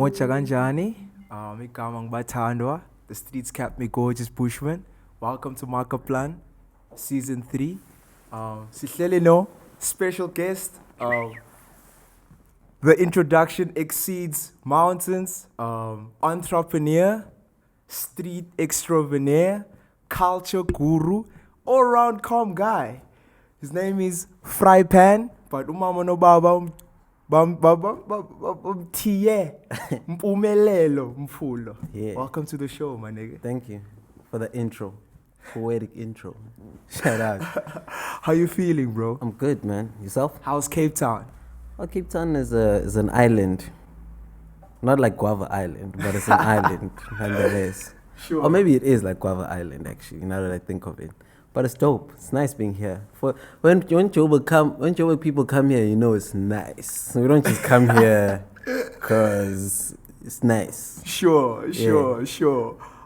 Mocha Ganjani, Igama Batandwa, the streets kept me gorgeous Bushman. Welcome to Maak Season 3. Sihlele no, special guest. The introduction exceeds mountains. Entrepreneur, street extraordinaire, culture guru, all-round calm guy. His name is Frypan, but umama no baba Mpumelelo Mfula. Yeah. Welcome to the show, my nigga. Thank you for the intro. Poetic intro. Shout out. How you feeling, bro? I'm good, man. Yourself? How's Cape Town? Well, Cape Town is an island. Not like Guava Island, but it's an island nonetheless. Sure. Or maybe it is like Guava Island, actually, now that I think of it. But it's dope. It's nice being here. For when Joburg people come here, you know it's nice. We don't just come here because it's nice. Sure.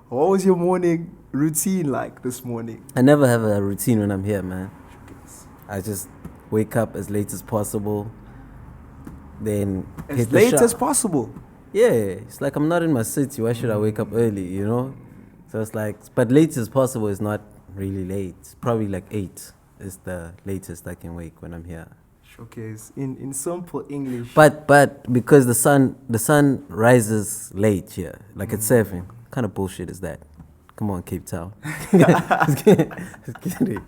What was your morning routine like this morning? I never have a routine when I'm here, man. I just wake up as late as possible. Then As late as possible. Yeah, it's like I'm not in my city. Why should I wake up early, you know? So it's like, but late as possible is not really late. Probably like 8 is the latest I can wake when I'm here. Showcase in simple English. But because the sun rises late here, like at 7. Kind of bullshit is that? Come on, Cape Town. Just kidding.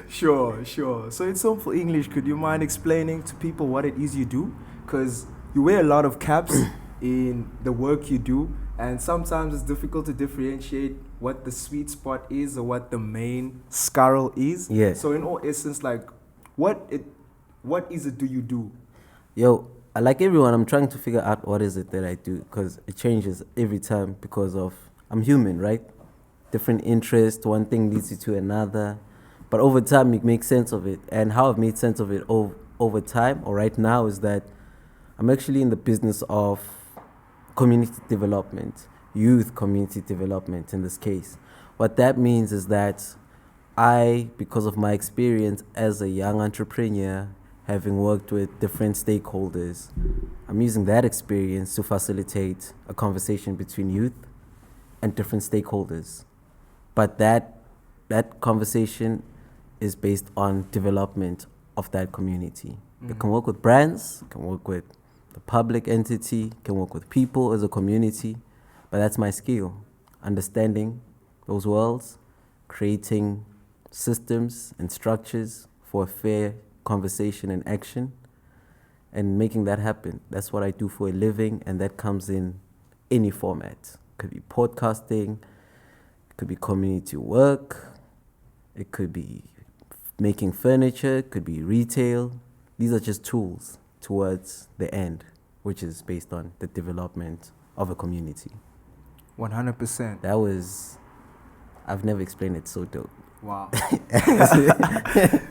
Sure. So in simple English, could you mind explaining to people what it is you do? Because you wear a lot of caps in the work you do, and sometimes it's difficult to differentiate what the sweet spot is or what the main scarrel is. Yeah. So in all essence, like, what is it do you do? Yo, like everyone, I'm trying to figure out what is it that I do, because it changes every time because of, I'm human, right? Different interests, one thing leads you to another. But over time, you make sense of it. And how I've made sense of it over time, or right now, is that I'm actually in the business of community development, youth community development in this case. What that means is that I, because of my experience as a young entrepreneur, having worked with different stakeholders, I'm using that experience to facilitate a conversation between youth and different stakeholders. But that conversation is based on development of that community. You can work with brands, you can work with the public entity, you can work with people as a community, but that's my skill, understanding those worlds, creating systems and structures for a fair conversation and action, and making that happen. That's what I do for a living, and that comes in any format. It could be podcasting, it could be community work, it could be making furniture, it could be retail. These are just tools towards the end, which is based on the development of a community. 100%. I've never explained it so dope. Wow.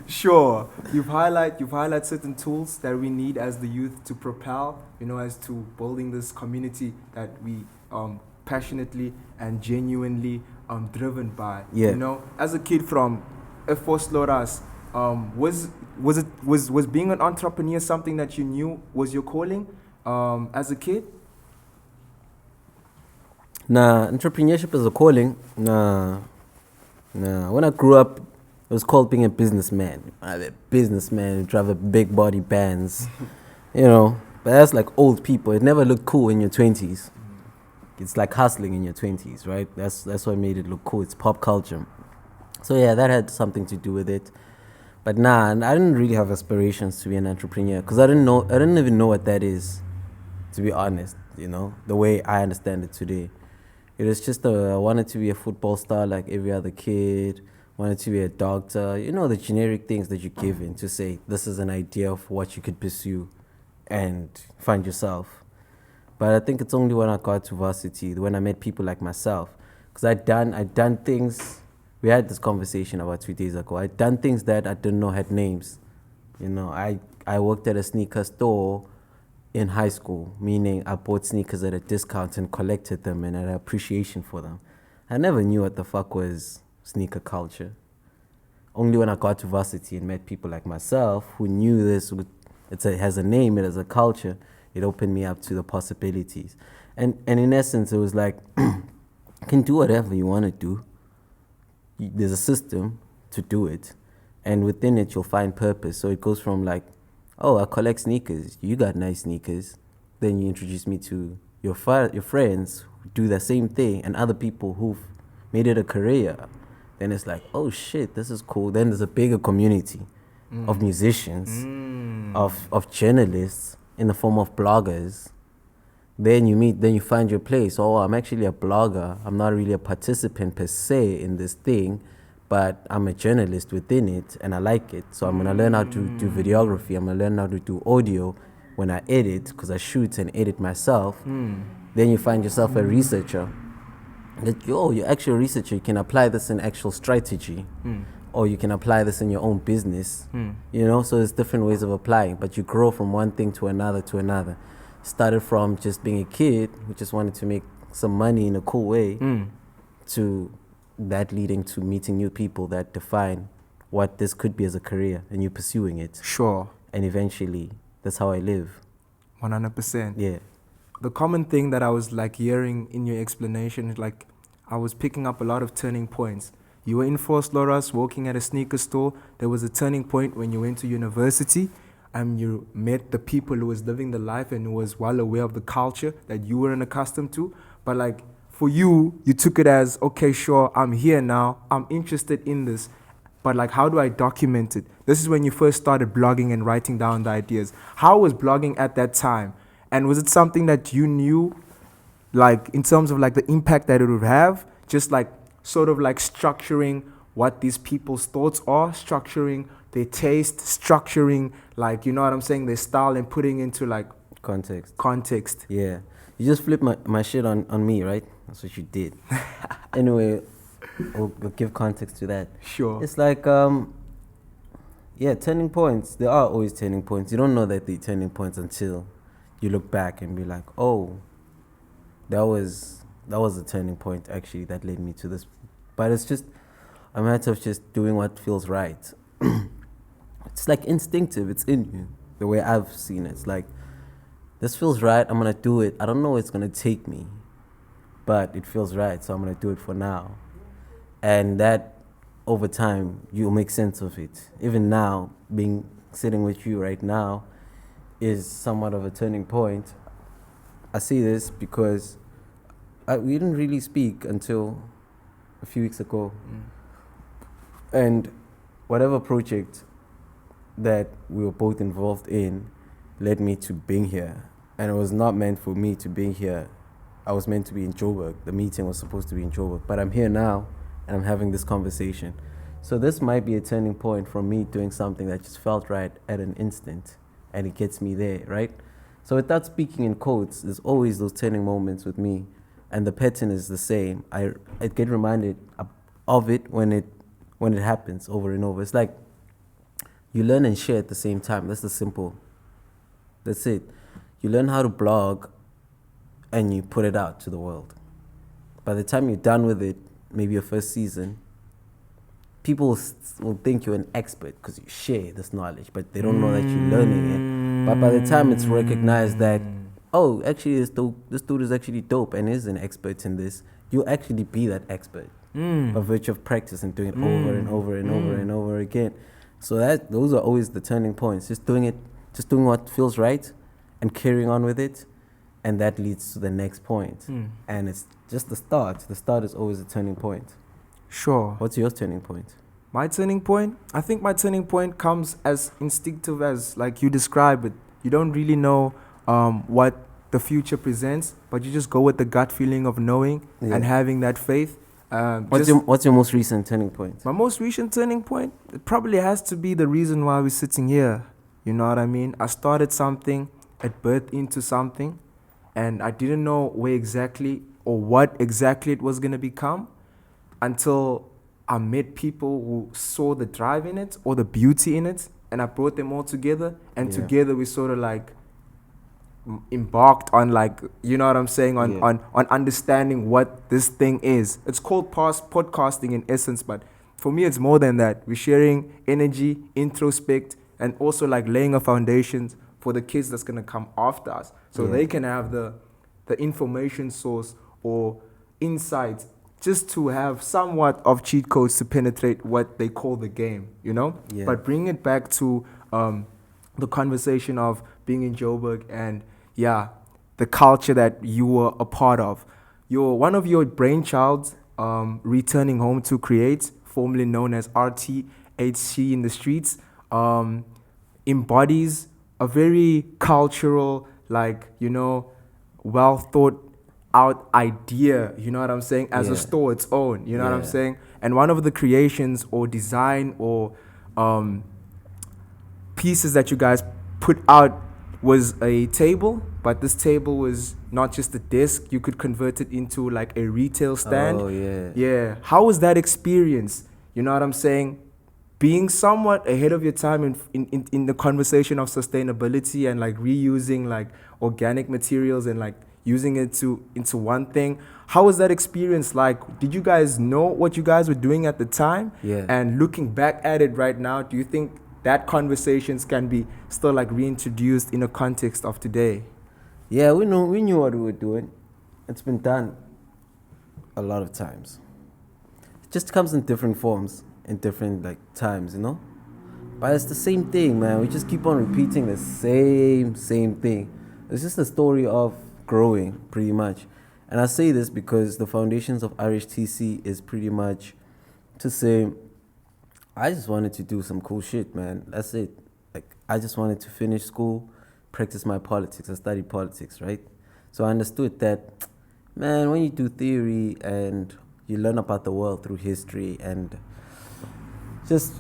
Sure. You've highlighted certain tools that we need as the youth to propel, as to building this community that we passionately and genuinely driven by. Yeah. As a kid from F4 Sloras, was being an entrepreneur something that you knew was your calling as a kid? Nah, entrepreneurship is a calling. Nah. When I grew up, it was called being a businessman. I'm a businessman who drive a big body Benz, But that's like old people. It never looked cool in your 20s. It's like hustling in your 20s, right? That's what made it look cool. It's pop culture. So yeah, that had something to do with it. But nah, I didn't really have aspirations to be an entrepreneur because I didn't even know what that is, to be honest, the way I understand it today. It was just I wanted to be a football star like every other kid, wanted to be a doctor, the generic things that you're given to say this is an idea of what you could pursue and find yourself. But I think it's only when I got to varsity, when I met people like myself, because I'd done things. We had this conversation about 2 days ago. I'd done things that I didn't know had names. I worked at a sneaker store in high school, meaning I bought sneakers at a discount and collected them and had an appreciation for them. I never knew what the fuck was sneaker culture. Only when I got to varsity and met people like myself who knew this, it has a name, it has a culture, It opened me up to the possibilities. And in essence, it was like, you can do whatever you want to do. There's a system to do it. And within it, you'll find purpose. So it goes from like, oh, I collect sneakers. You got nice sneakers. Then you introduce me to your friends who do the same thing, and other people who've made it a career. Then it's like, oh shit, this is cool. Then there's a bigger community of musicians, of journalists in the form of bloggers. Then you find your place. Oh, I'm actually a blogger. I'm not really a participant per se in this thing, but I'm a journalist within it, and I like it. So I'm gonna learn how to do videography. I'm gonna learn how to do audio when I edit, because I shoot and edit myself. Then you find yourself a researcher. That you're actually a researcher. You can apply this in actual strategy, or you can apply this in your own business. You know, so there's different ways of applying, but you grow from one thing to another to another. Started from just being a kid who just wanted to make some money in a cool way, to that leading to meeting new people that define what this could be as a career, and you pursuing it. Sure. And eventually, that's how I live. 100%. Yeah. The common thing that I was like hearing in your explanation is like, I was picking up a lot of turning points. You were in Forest Loras working at a sneaker store. There was a turning point when you went to university, and you met the people who was living the life and who was well aware of the culture that you weren't accustomed to. But like for you, you took it as, okay, sure, I'm here now. I'm interested in this. But like, how do I document it? This is when you first started blogging and writing down the ideas. How was blogging at that time? And was it something that you knew, like in terms of like the impact that it would have? Just like sort of like structuring what these people's thoughts are, structuring their taste, structuring like, you know what I'm saying, their style, and putting into like context. Yeah. You just flipped my shit on me, right? That's what you did. Anyway, we'll give context to that. Sure. It's like, turning points. There are always turning points. You don't know that they're turning points until you look back and be like, oh, that was a turning point actually that led me to this. But it's just a matter of just doing what feels right. It's like instinctive. It's in you. The way I've seen it. It's like, this feels right. I'm going to do it. I don't know where it's going to take me, but it feels right. So I'm going to do it for now. And that over time, you'll make sense of it. Even now, sitting with you right now is somewhat of a turning point. I say this because we didn't really speak until a few weeks ago. And whatever project that we were both involved in led me to being here. And it was not meant for me to be here. I was meant to be in Joburg. The meeting was supposed to be in Joburg. But I'm here now, and I'm having this conversation. So this might be a turning point from me doing something that just felt right at an instant, and it gets me there, right? So without speaking in quotes, there's always those turning moments with me, and the pattern is the same. I get reminded of it when it happens over and over. It's like you learn and share at the same time. That's it. You learn how to blog, and you put it out to the world. By the time you're done with it, maybe your first season, people will think you're an expert because you share this knowledge, but they don't know that you're learning it. But by the time it's recognized that, oh, actually this dude is actually dope and is an expert in this, you'll actually be that expert by virtue of practice and doing it over and over and over and over again. So those are always the turning points. Just doing what feels right and carrying on with it, and that leads to the next point. And it's just the start. The start is always a turning point. Sure. What's your turning point? My turning point? I think my turning point comes as instinctive as like you describe it. You don't really know what the future presents, but you just go with the gut feeling of knowing and having that faith. What's your most recent turning point? My most recent turning point? It probably has to be the reason why we're sitting here. You know what I mean? I started something, it birthed into something, and I didn't know where exactly or what exactly it was going to become until I met people who saw the drive in it or the beauty in it, and I brought them all together, and together we sort of like embarked on, like, you know what I'm saying, on understanding what this thing is. It's called podcasting in essence, but for me it's more than that. We're sharing energy, introspect, and also like laying a foundation for the kids that's going to come after us, so they can have the information source or insights, just to have somewhat of cheat codes to penetrate what they call the game, you know? Yeah. But bring it back to the conversation of being in Joburg and, the culture that you were a part of. One of your brainchilds, returning home to create, formerly known as RTHC in the streets, embodies a very cultural, well thought out idea, you know what I'm saying, as a store its own, you know what I'm saying? And one of the creations or design or pieces that you guys put out was a table, but this table was not just a desk. You could convert it into like a retail stand. Oh, yeah. Yeah. How was that experience? You know what I'm saying? Being somewhat ahead of your time in the conversation of sustainability and like reusing like organic materials and like using it into one thing. How was that experience like? Did you guys know what you guys were doing at the time? Yeah. And looking back at it right now, do you think that conversations can be still like reintroduced in a context of today? Yeah, we knew what we were doing. It's been done a lot of times. It just comes in different forms, in different like times, you know? But it's the same thing, man. We just keep on repeating the same thing. It's just a story of growing, pretty much. And I say this because the foundations of RHTC is pretty much to say, I just wanted to do some cool shit, man. That's it. Like, I just wanted to finish school, practice my politics. I studied politics, right? So I understood that, man, when you do theory and you learn about the world through history and just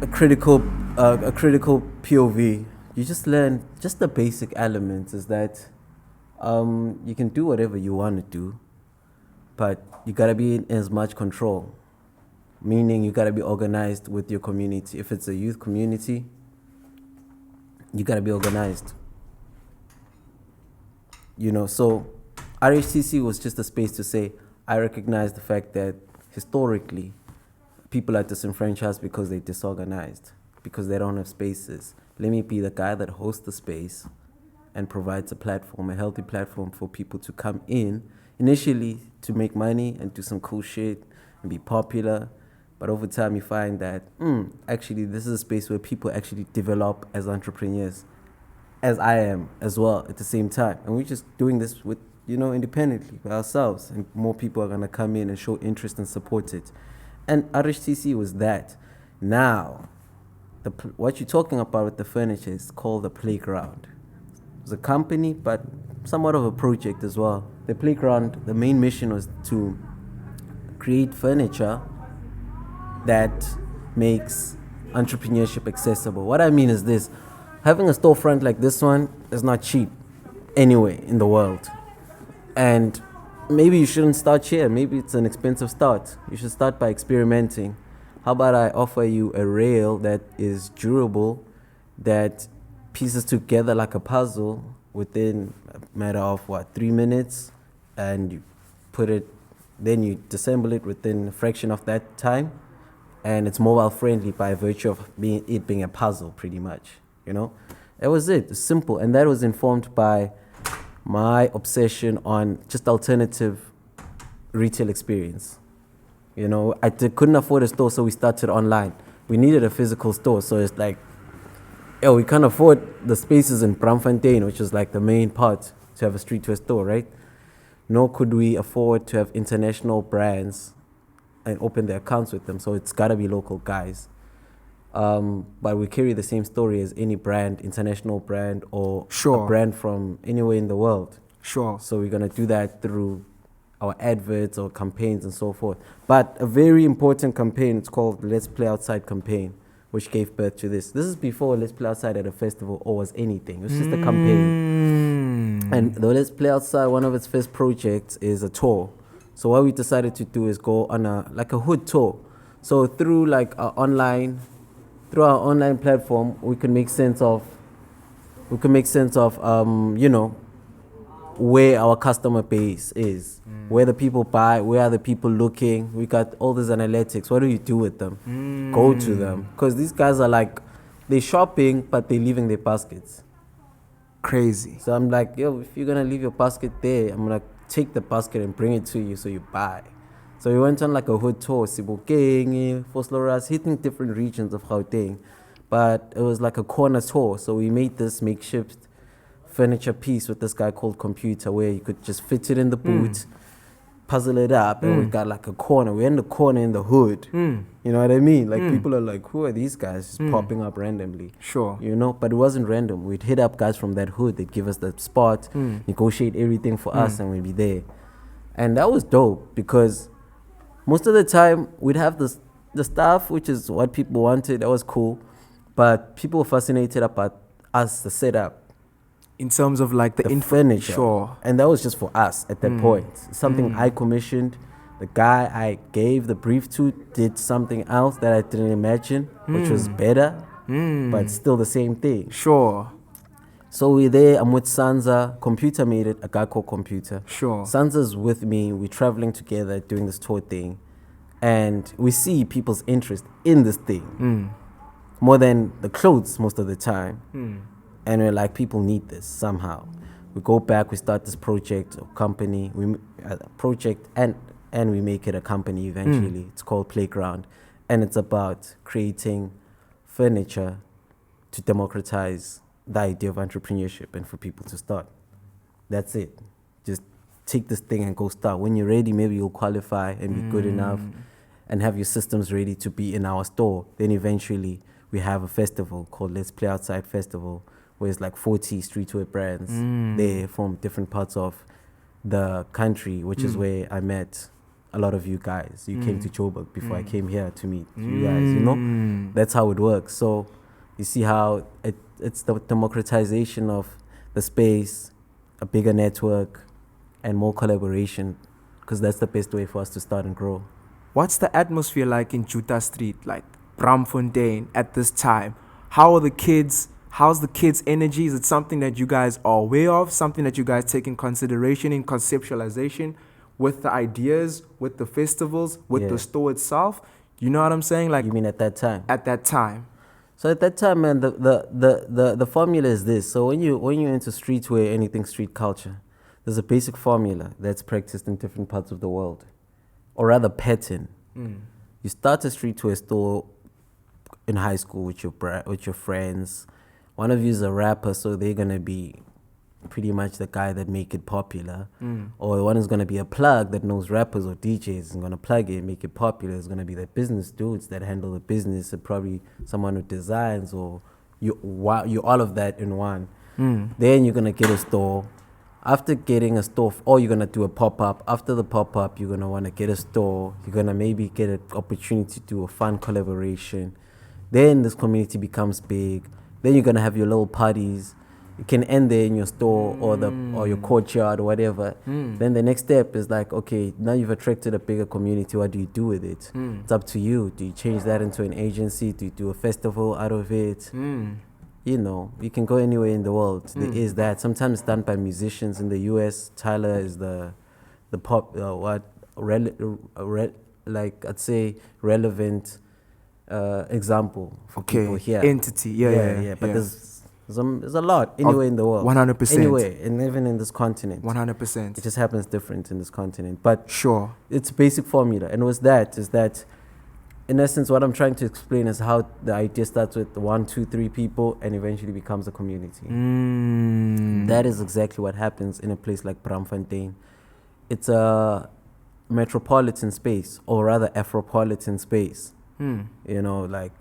a critical POV, you just learn just the basic elements is that you can do whatever you want to do, but you gotta be in as much control. Meaning you gotta be organized with your community. If it's a youth community, you gotta be organized. You know, so RHTC was just a space to say, I recognize the fact that historically, people are disenfranchised because they're disorganized, because they don't have spaces. Let me be the guy that hosts the space and provides a platform, a healthy platform for people to come in, initially to make money and do some cool shit and be popular. But over time, you find that, actually, this is a space where people actually develop as entrepreneurs, as I am as well at the same time. And we're just doing this with, independently by ourselves. And more people are going to come in and show interest and support it. And RHTC was that. Now, what you're talking about with the furniture is called the Playground. It's a company, but somewhat of a project as well. The Playground, the main mission was to create furniture that makes entrepreneurship accessible. What I mean is this: having a storefront like this one is not cheap anyway in the world. And maybe you shouldn't start here. Maybe it's an expensive start. You should start by experimenting. How about I offer you a rail that is durable, that pieces together like a puzzle within a matter of 3 minutes, and you put it, then you disassemble it within a fraction of that time. And it's mobile friendly by virtue of being a puzzle, pretty much. That was it. It's simple, and that was informed by my obsession on just alternative retail experience. I couldn't afford a store, so we started online. We needed a physical store, so it's like, we can't afford the spaces in Braamfontein, which is like the main part, to have a street to a store, right? Nor could we afford to have international brands and open their accounts with them, so it's gotta be local guys. But we carry the same story as any brand, international brand, or a brand from anywhere in the world. Sure. So we're gonna do that through our adverts or campaigns and so forth. But a very important campaign, it's called the Let's Play Outside campaign, which gave birth to this. This is before Let's Play Outside at a festival or was anything. It was just a campaign. And the Let's Play Outside, one of its first projects is a tour. So what we decided to do is go on a hood tour. So through our online platform, we can make sense of where our customer base is, where the people buy, where are the people looking. We got all these analytics. What do you do with them? Go to them, because these guys are they're shopping, but they're leaving their baskets. Crazy. So I'm like, yo, if you're gonna leave your basket there, I'm gonna take the basket and bring it to you so you buy. So we went on like a hood tour, Sibukeng, Fosloras, hitting different regions of Gauteng. But it was like a corner tour. So we made this makeshift furniture piece with this guy called Computer, where you could just fit it in the boot, puzzle it up, and we got like a corner. We're in the corner in the hood. You know what I mean? Like people are like, who are these guys just popping up randomly? Sure. You know, but it wasn't random. We'd hit up guys from that hood. They'd give us the spot, negotiate everything for us, and we'd be there. And that was dope because most of the time we'd have the staff, which is what people wanted. That was cool. But people were fascinated about us, the setup. In terms of like the furniture. Sure. And that was just for us at that point. Something I commissioned. The guy I gave the brief to did something else that I didn't imagine, which was better, but still the same thing. Sure. So we're there, I'm with Sansa. Computer made it, a guy called Computer. Sure. Sansa's with me, we're traveling together, doing this tour thing. And we see people's interest in this thing. More than the clothes most of the time. And we're like, people need this somehow. We go back, we start this project or company, and we make it a company eventually. It's called Playground. And it's about creating furniture to democratize the idea of entrepreneurship and for people to start. That's it. Just take this thing and go start. When you're ready, maybe you'll qualify and be good enough and have your systems ready to be in our store. Then eventually we have a festival called Let's Play Outside Festival, where it's like 40 streetwear brands there from different parts of the country, which is where I met a lot of you guys. You came to Joburg before I came here to meet you guys, you know? That's how it works. So you see how it's the democratization of the space, a bigger network, and more collaboration, because that's the best way for us to start and grow. What's the atmosphere like in Juta Street, like Bramfontein at this time? How's the kids' energy? Is it something that you guys are aware of? Something that you guys take in consideration, in conceptualization with the ideas, with the festivals, with the store itself? You know what I'm saying? Like, you mean at that time? At that time. So at that time, man, the formula is this. So when you're into streetwear, anything street culture, there's a basic formula that's practiced in different parts of the world, or rather pattern. You start a streetwear store in high school with your friends. One of you is a rapper, so they're gonna be pretty much the guy that make it popular. Or one is gonna be a plug that knows rappers or DJs and gonna plug it, make it popular. It's gonna be the business dudes that handle the business, and probably someone who designs, or you all of that in one. Then you're gonna get a store. After getting a store, or you're gonna do a pop-up. After the pop-up, you're gonna wanna get a store. You're gonna maybe get an opportunity to do a fun collaboration. Then this community becomes big. Then you're gonna have your little parties. You can end there in your store or your courtyard or whatever. Then the next step is like, okay, now you've attracted a bigger community. What do you do with it? It's up to you. Do you change that into an agency? Do you do a festival out of it? You know, you can go anywhere in the world. There is that. Sometimes it's done by musicians in the US. Tyler is the pop like I'd say relevant example for people here. Entity, yeah. But there's a lot anywhere in the world. 100%. Anywhere, and even in this continent. 100%. It just happens different in this continent. But sure, it's basic formula. And what's that? Is that, in essence, what I'm trying to explain is how the idea starts with 1, 2, 3 people and eventually becomes a community. That is exactly what happens in a place like Bramfontein. It's a metropolitan space, or rather Afropolitan space. You know, like,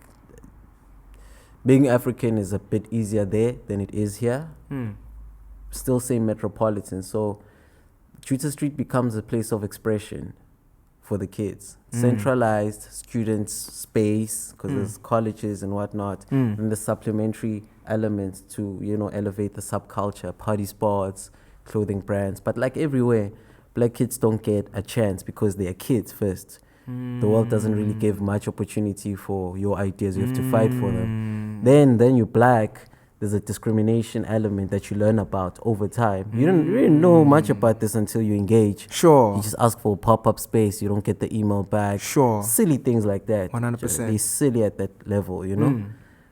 being African is a bit easier there than it is here. Still same metropolitan. So Juta Street becomes a place of expression for the kids. Centralized students space, because there's colleges and whatnot. And the supplementary elements to, you know, elevate the subculture, party spots, clothing brands. But like everywhere, black kids don't get a chance because they are kids first. The world doesn't really give much opportunity for your ideas. You have to fight for them. Then you're black. There's a discrimination element that you learn about over time. You don't really know much about this until you engage. Sure. You just ask for a pop-up space. You don't get the email back. Sure. Silly things like that. 100%. They're silly at that level, you know?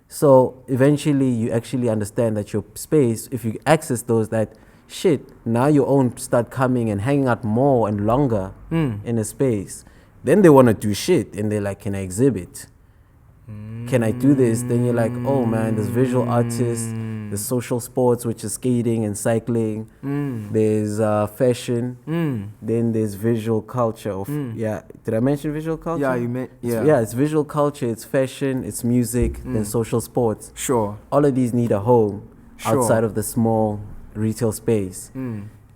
So eventually you actually understand that your space, if you access those, that shit, now your own start coming and hanging out more and longer in a space. Then they want to do shit and they're like, can I exhibit? Can I do this? Then you're like, oh man, there's visual artists, there's social sports, which is skating and cycling. There's fashion. Then there's visual culture. Yeah, did I mention visual culture? Yeah, you meant, Yeah, it's visual culture, it's fashion, it's music, then social sports. Sure. All of these need a home Sure. outside of the small retail space.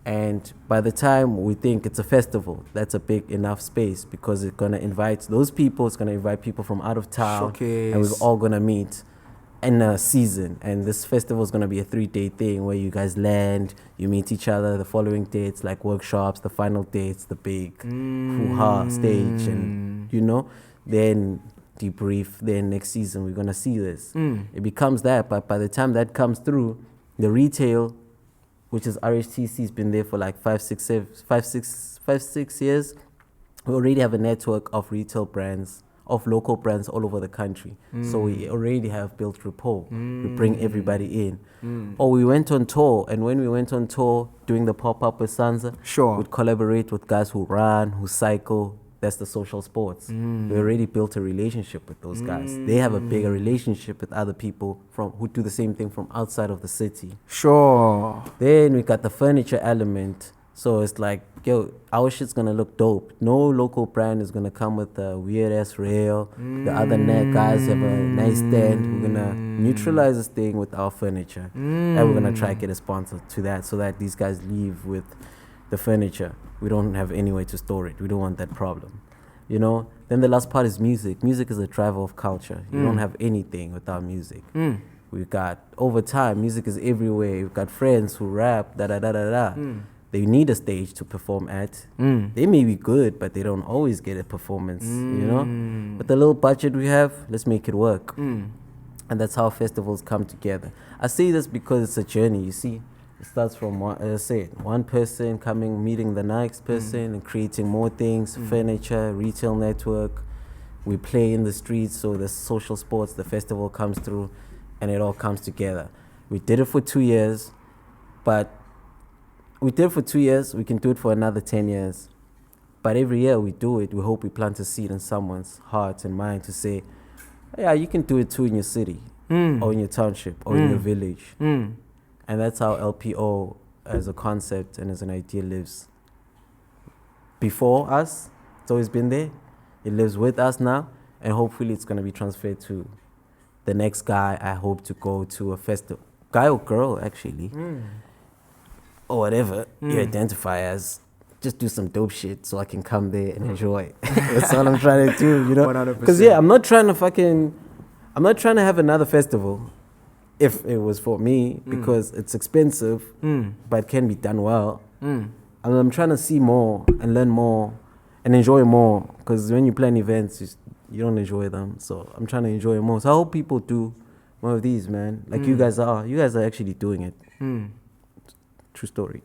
And by the time we think it's a festival, that's a big enough space because it's going to invite those people, it's going to invite people from out of town. Showcase. And we're all going to meet in a season. And this festival is going to be a 3-day thing where you guys land, you meet each other. The following day, it's like workshops. The final day, it's the big hoo-ha stage. And, you know, then debrief. Then next season, we're going to see this. It becomes that. But by the time that comes through, the retail, which is RHTC, has been there for like 5-6 years. We already have a network of retail brands, of local brands all over the country. So we already have built rapport. We bring everybody in. Or we went on tour, and when we went on tour doing the pop-up with Sansa, Sure. we'd collaborate with guys who run, who cycle. That's the social sports. We already built a relationship with those guys. They have a bigger relationship with other people who do the same thing from outside of the city. Sure. Then we got the furniture element. So it's like, yo, our shit's gonna look dope. No local brand is gonna come with a weird ass rail. The other guys have a nice stand. We're gonna neutralize this thing with our furniture. And we're gonna try to get a sponsor to that so that these guys leave with the furniture. We don't have any way to store it. We don't want that problem. You know? Then the last part is music. Music is a driver of culture. You don't have anything without music. We've got, over time, music is everywhere. We've got friends who rap, da-da-da-da-da. They need a stage to perform at. They may be good, but they don't always get a performance, you know? With the little budget we have, let's make it work. And that's how festivals come together. I say this because it's a journey, you see? It starts from, one person coming, meeting the next person and creating more things, furniture, retail network. We play in the streets, so the social sports, the festival comes through, and it all comes together. We did it for 2 years, but we can do it for another 10 years. But every year we do it, we hope we plant a seed in someone's heart and mind to say, yeah, you can do it too in your city, or in your township, or in your village. And that's how LPO as a concept and as an idea lives. Before us, it's always been there. It lives with us now, and hopefully it's going to be transferred to the next guy. I hope to go to a festival. Guy or girl, actually. Or whatever you identify as. Just do some dope shit so I can come there and enjoy. That's all I'm trying to do, you know? 100%. Because, I'm not trying to have another festival. If it was for me, because it's expensive, but it can be done well. And I'm trying to see more and learn more and enjoy more, because when you plan events, you don't enjoy them. So I'm trying to enjoy more. So I hope people do more of these, man. Like you guys are. You guys are actually doing it. True story.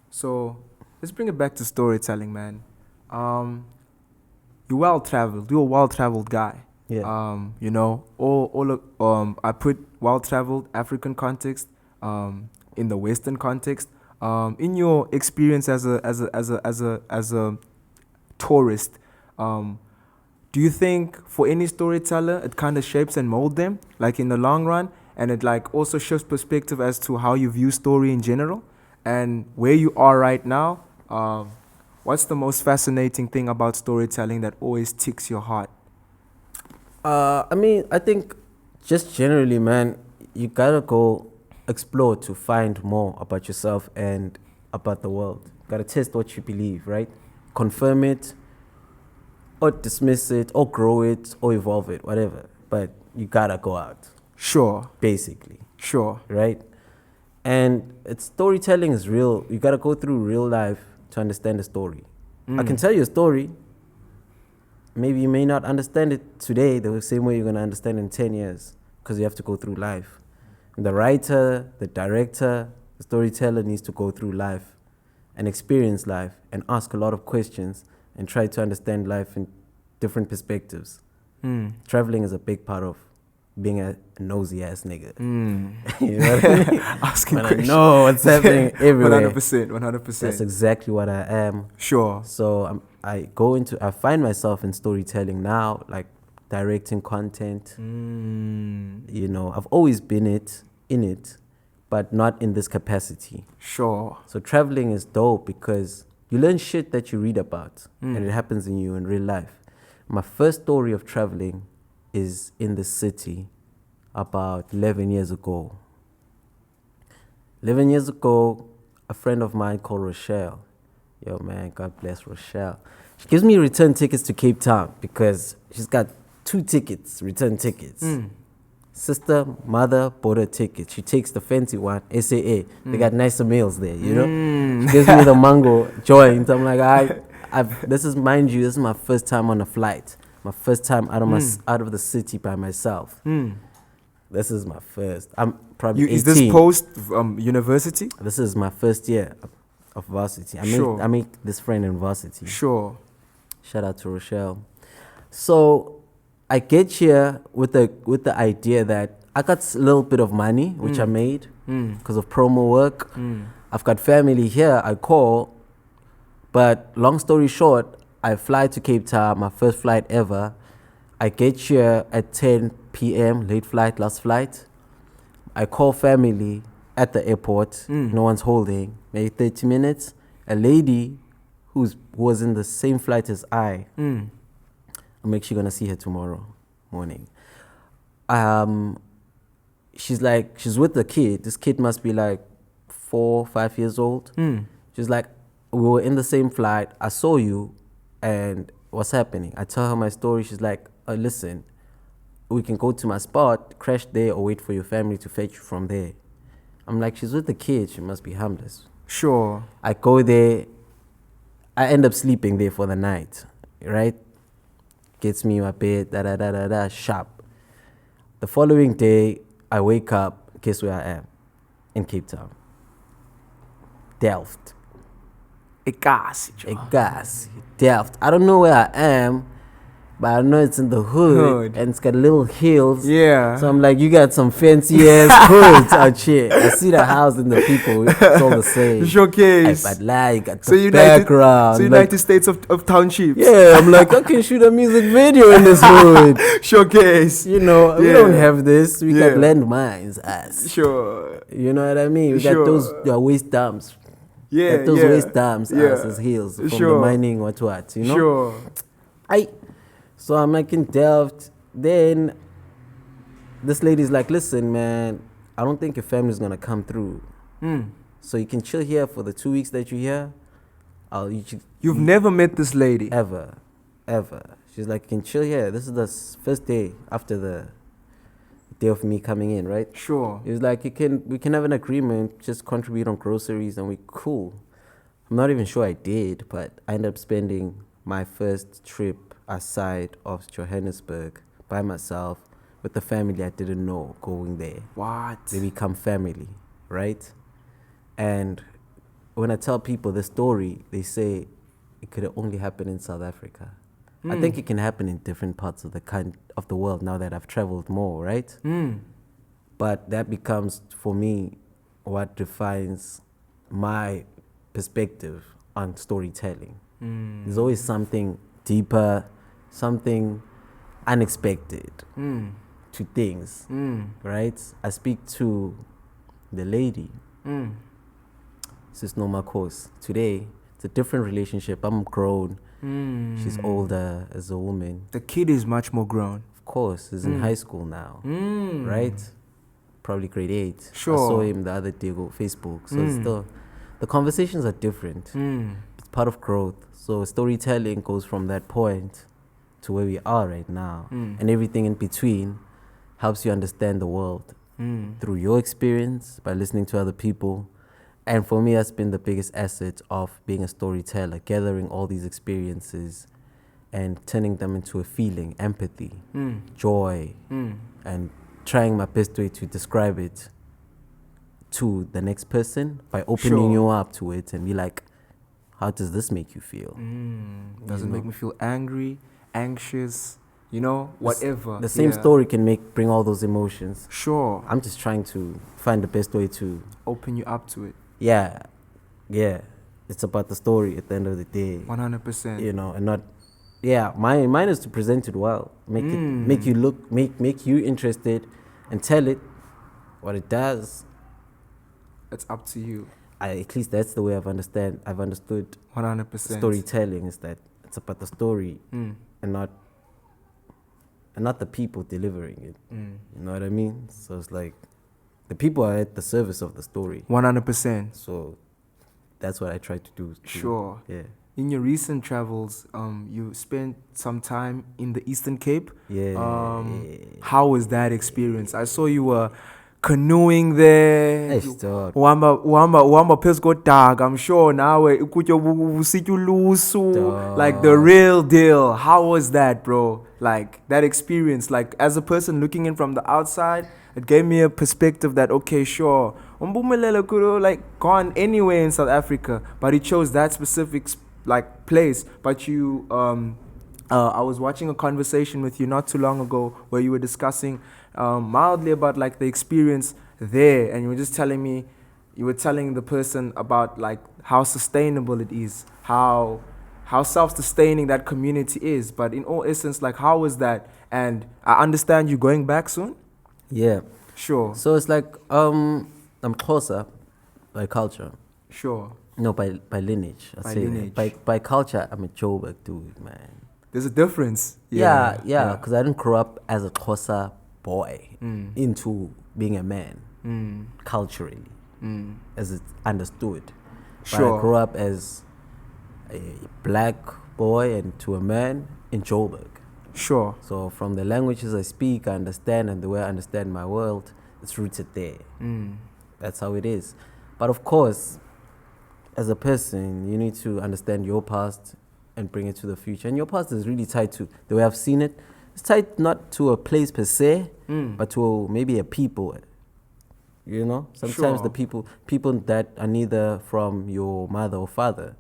So let's bring it back to storytelling, man. You're well-traveled. You're a well-traveled guy. Yeah. You know, I put well-traveled African context, in the Western context. In your experience as a tourist, do you think for any storyteller it kind of shapes and molds them, like in the long run, and it like also shifts perspective as to how you view story in general, and where you are right now? What's the most fascinating thing about storytelling that always ticks your heart? I think just generally, man, you gotta go explore to find more about yourself and about the world. You gotta test what you believe, right? Confirm it, or dismiss it, or grow it, or evolve it, whatever. But you gotta go out. Sure. Basically. Sure. Right? And storytelling is real. You gotta go through real life to understand the story. I can tell you a story. Maybe you may not understand it today the same way you're going to understand in 10 years, because you have to go through life. And the writer, the director, the storyteller needs to go through life and experience life and ask a lot of questions and try to understand life in different perspectives. Traveling is a big part of being a nosy ass nigga. Mm. You know what I mean? Asking When I questions. know what's happening everywhere. 100%. 100%. That's exactly what I am. Sure. So I find myself in storytelling now, like directing content. You know, I've always been in it, but not in this capacity. Sure. So traveling is dope because you learn shit that you read about, and it happens in you in real life. My first story of traveling is in the city about 11 years ago. 11 years ago, a friend of mine called Rochelle. Yo, man, God bless Rochelle. She gives me return tickets to Cape Town because she's got 2 tickets, return tickets. Sister, mother bought her ticket. She takes the fancy one, SAA. They got nicer meals there, you know? She gives me the mango joint. I'm like, this is my first time on a flight. My first time out of the city by myself. This is my first. I'm probably 18. Is this post university? This is my first year of varsity. I make this friend in varsity. Sure. Shout out to Rochelle. So I get here with the idea that I got a little bit of money, which I made because of promo work. I've got family here, I call. But long story short, I fly to Cape Town, my first flight ever. I get here at 10 p.m., late flight, last flight. I call family at the airport. No one's holding. Maybe 30 minutes. A lady who was in the same flight as I. I'm actually going to see her tomorrow morning. She's with the kid. This kid must be like 4, 5 years old. She's like, we were in the same flight. I saw you. And what's happening? I tell her my story. She's like, listen, we can go to my spot, crash there, or wait for your family to fetch you from there. I'm like, she's with the kid. She must be harmless. Sure. I go there. I end up sleeping there for the night, right? Gets me in my bed, sharp. The following day, I wake up. Guess where I am? In Cape Town. Delft. Egas. Delft. I don't know where I am, but I know it's in the hood. And it's got little hills. Yeah. So I'm like, you got some fancy ass hoods out here. I see the house and the people. It's all the same. Showcase. But like, got the background. So United States of townships. Yeah, I'm like, I can shoot a music video in this hood. Showcase. You know, we don't have this. We got landmines, us. Sure. You know what I mean? We got those waste dumps. Yeah, those waste dumps as heels from the mining what, you know? Sure. So I'm like in Delft. Then this lady's like, listen, man, I don't think your family's gonna come through. So you can chill here for the 2 weeks that you're here. You've never met this lady? Ever. She's like, you can chill here. This is the first day after the day of me coming in, right? Sure. It was like, we can have an agreement, just contribute on groceries and we cool. I'm not even sure I did, but I ended up spending my first trip aside of Johannesburg by myself with the family I didn't know going there. What? They become family, right? And when I tell people the story, they say it could only happen in South Africa. I think it can happen in different parts of the world now that I've traveled more, right? But that becomes, for me, what defines my perspective on storytelling. There's always something deeper, something unexpected to things, right? I speak to the lady, Sis Noma Kos. Today, it's a different relationship. I'm grown. She's older as a woman. The kid is much more grown. Of course, he's in high school now, right? Probably grade 8. Sure. I saw him the other day on Facebook. So it's still, the conversations are different. It's part of growth. So storytelling goes from that point to where we are right now. And everything in between helps you understand the world through your experience, by listening to other people. And for me, that's been the biggest asset of being a storyteller, gathering all these experiences and turning them into a feeling, empathy, joy, and trying my best way to describe it to the next person by opening you up to it and be like, how does this make you feel? Does it make me feel angry, anxious, you know, whatever. The same story can bring all those emotions. Sure. I'm just trying to find the best way to Open you up to it. yeah. It's about the story at the end of the day. 100%. You know, and not mine is to present it well. Make you interested and tell it what it does. It's up to you. At least that's the way I've understood 100%. storytelling, is that it's about the story and not the people delivering it. You know what I mean? So it's like the people are at the service of the story. 100%. So that's what I try to do. Sure. Yeah. In your recent travels, you spent some time in the Eastern Cape. Yeah. How was that experience? I saw you were canoeing there. Eish, dog. Uhamba phezu kodaga. I'm sure nawe ukutya usitya ulusu. Dog. Like the real deal. How was that, bro? Like that experience, like as a person looking in from the outside, it gave me a perspective that, okay, sure, Mpumelelo could have like gone anywhere in South Africa, but he chose that specific like place. But you, I was watching a conversation with you not too long ago where you were discussing mildly about like the experience there, and you were just telling me, you were telling the person about like how sustainable it is, how self-sustaining that community is. But in all essence, like how was that? And I understand you going back soon. Yeah. Sure. So it's like I'm Xhosa by culture. Sure. No, by lineage. By lineage. By culture, I'm a Joburg dude, man. There's a difference. Yeah. Because I didn't grow up as a Xhosa boy into being a man culturally, as it's understood. Sure. But I grew up as a black boy and to a man in Joburg. Sure. So from the languages I speak, I understand, and the way I understand my world, it's rooted there. That's how it is. But of course, as a person, you need to understand your past and bring it to the future. And your past is really tied to the way I've seen it. It's tied not to a place per se, but to maybe a people. You know, sometimes the people that are neither from your mother or father,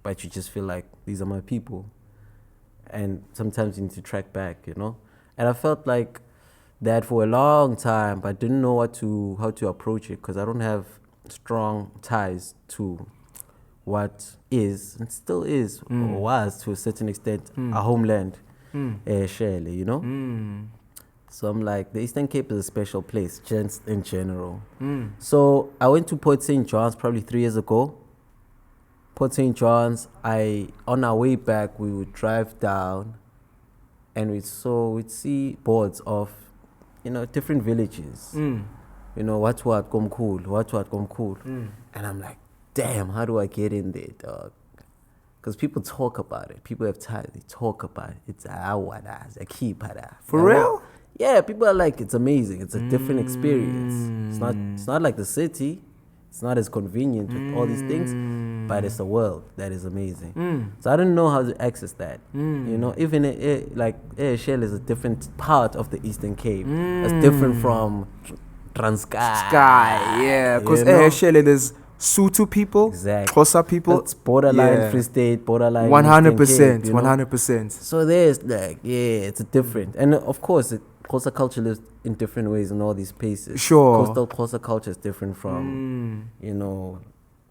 but you just feel like these are my people. And sometimes you need to track back, you know. And I felt like that for a long time, but didn't know how to approach it, because I don't have strong ties to what is and still is or was to a certain extent a homeland, Shirley, you know. So I'm like, the Eastern Cape is a special place, just in general. So I went to Port St. John's probably 3 years ago. Port St. John's, on our way back, we would drive down and we'd see boards of, you know, different villages. You know, what Komkhulu. And I'm like, damn, how do I get in there, dog? Because people talk about it. People have ties, they talk about it. It's For real? Yeah, people are like, it's amazing. It's a different experience. It's not like the city. It's not as convenient with all these things, but it's a world that is amazing. So I don't know how to access that. You know, even Shell is a different part of the Eastern Cape. It's different from Transkei. Yeah, because Shell there's Sutu people, exactly. Xhosa people. It's borderline Free State, borderline 100%, you know? 100%. So there's like, it's a different. And of course, Xhosa culture lives in different ways in all these places. Sure. Coastal Xhosa culture is different from, you know,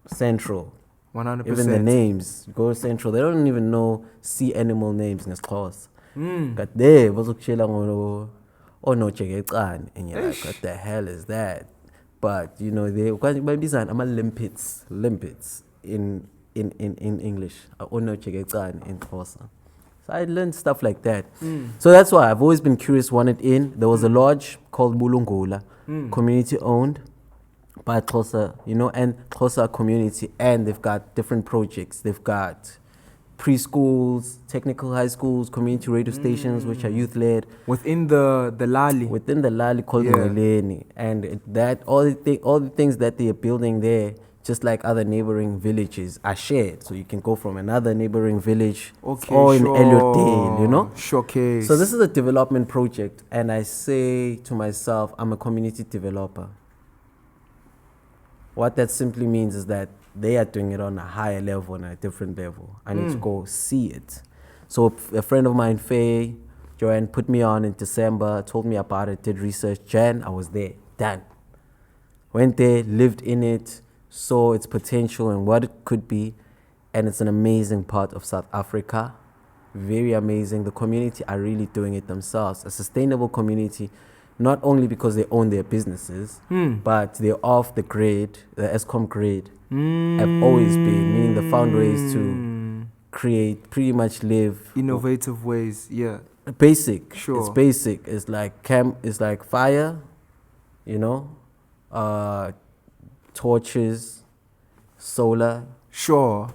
Central. 100%. Even the names. You go to Central, they don't even know sea animal names in Xhosa. But there, oh no, and you're like, what the hell is that? But you know, they limpets in English. In Xhosa. So I learned stuff like that. So that's why I've always been curious, wanted in. There was a lodge called Bulungula, community owned by Xhosa, you know, and Xhosa community, and they've got different projects. They've got preschools, technical high schools, community radio stations, which are youth-led. Within the Lali. Within the Lali called Mpumelelo. And that all the things that they are building there, just like other neighboring villages, are shared. So you can go from another neighboring village or in Elliotdale, you know? Showcase. So this is a development project, and I say to myself, I'm a community developer. What that simply means is that they are doing it on a higher level, on a different level. I need to go see it. So a friend of mine, Faye, Joanne put me on in December, told me about it, did research. Jan, I was there, done. Went there, lived in it, saw its potential and what it could be. And it's an amazing part of South Africa. Very amazing. The community are really doing it themselves. A sustainable community, not only because they own their businesses, but they're off the grid, the ESCOM grid, have always been, meaning they found ways to create, pretty much live. Innovative ways, yeah. Basic. Sure. It's basic. It's like it's like fire, you know, torches, solar. Sure.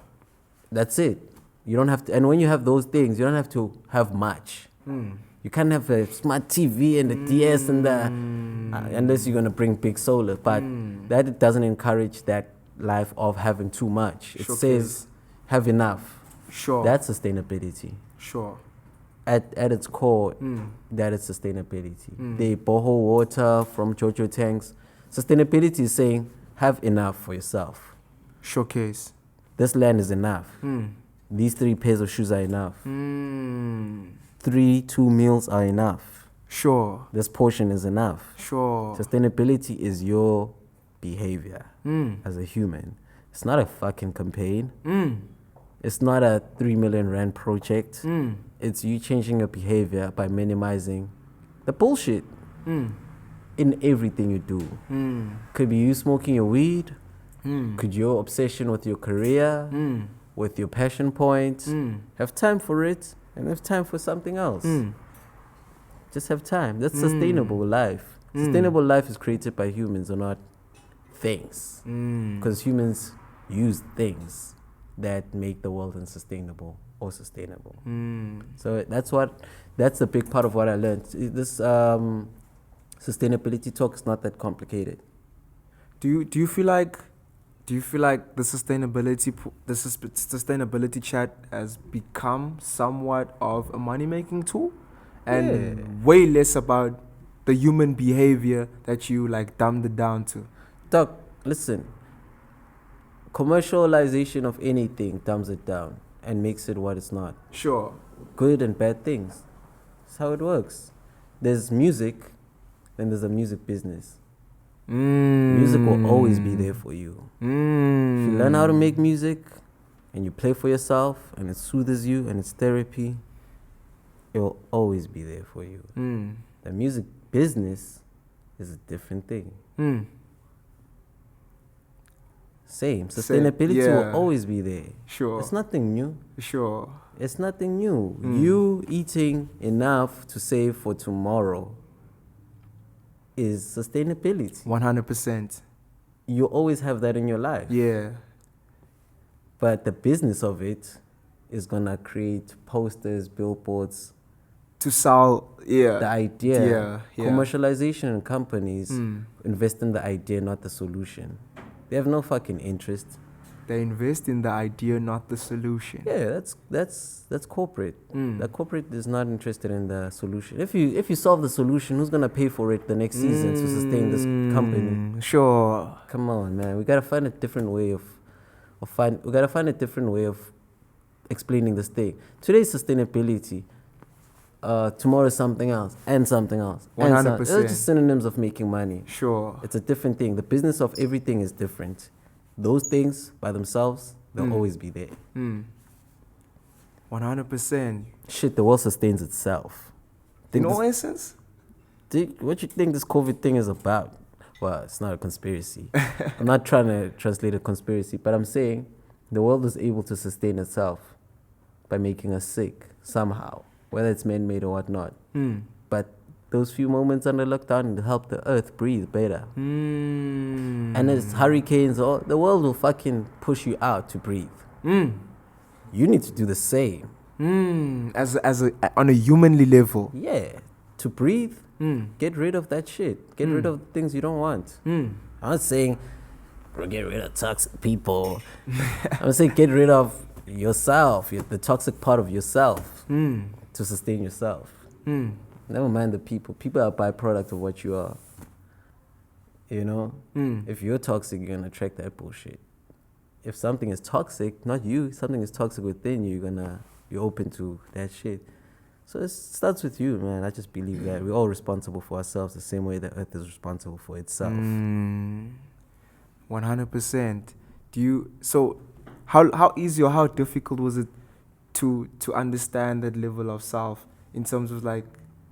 That's it. You don't have to, and when you have those things, you don't have to have much. You can't have a smart TV and the DS and the, unless you're gonna bring big solar. But that doesn't encourage that life of having too much. It says have enough. Sure. That's sustainability. Sure. At its core, that is sustainability. They borrow water from Jojo tanks. Sustainability is saying have enough for yourself. Showcase. This land is enough. These 3 pairs of shoes are enough. 2 meals are enough. Sure. This portion is enough. Sure. Sustainability is your behavior as a human. It's not a fucking campaign. It's not a 3 million rand project. It's you changing your behavior by minimizing the bullshit in everything you do. Could be you smoking your weed. Could your obsession with your career, with your passion points, have time for it and have time for something else. Just have time. That's sustainable life. Sustainable life is created by humans or not things. Because humans use things that make the world unsustainable or sustainable. So that's a big part of what I learned. This sustainability talk is not that complicated. Do you feel like the sustainability chat has become somewhat of a money-making tool, and way less about the human behavior that you like dumbed it down to? Doc, listen. Commercialization of anything dumbs it down and makes it what it's not. Sure. Good and bad things. That's how it works. There's music, then there's a music business. Music will always be there for you. If you learn how to make music and you play for yourself and it soothes you and it's therapy, it will always be there for you. The music business is a different thing. Same. Sustainability will always be there. Sure. It's nothing new. Sure. It's nothing new. You eating enough to save for tomorrow is sustainability. 100%. You always have that in your life. Yeah. But the business of it is gonna create posters, billboards. To sell, The idea. Yeah. Commercialization and companies invest in the idea, not the solution. They have no fucking interest. They invest in the idea, not the solution. Yeah, that's corporate. The corporate is not interested in the solution. If you solve the solution, who's gonna pay for it the next season to sustain this company? Sure. Come on, man. We gotta find a different way we gotta find a different way of explaining this thing. Today's sustainability. Tomorrow is something else and something else. 100%. They're just synonyms of making money. Sure. It's a different thing. The business of everything is different. Those things by themselves, they'll always be there. 100%. Shit, the world sustains itself. In all essence? What you think this COVID thing is about? Well, it's not a conspiracy. I'm not trying to translate a conspiracy, but I'm saying the world is able to sustain itself by making us sick somehow, whether it's man-made or whatnot. But those few moments under lockdown help the earth breathe better. And as hurricanes, the world will fucking push you out to breathe. You need to do the same. On a humanly level. Yeah, to breathe, get rid of that shit. Get rid of the things you don't want. I'm not saying get rid of toxic people. I'm saying get rid of yourself, the toxic part of yourself, to sustain yourself. Never mind the people. People are a byproduct of what you are. You know? If you're toxic, you're gonna attract that bullshit. If something is toxic, not you, something is toxic within you, you're open to that shit. So it starts with you, man. I just believe that we're all responsible for ourselves the same way the earth is responsible for itself. 100%. So how easy or how difficult was it to understand that level of self in terms of, like,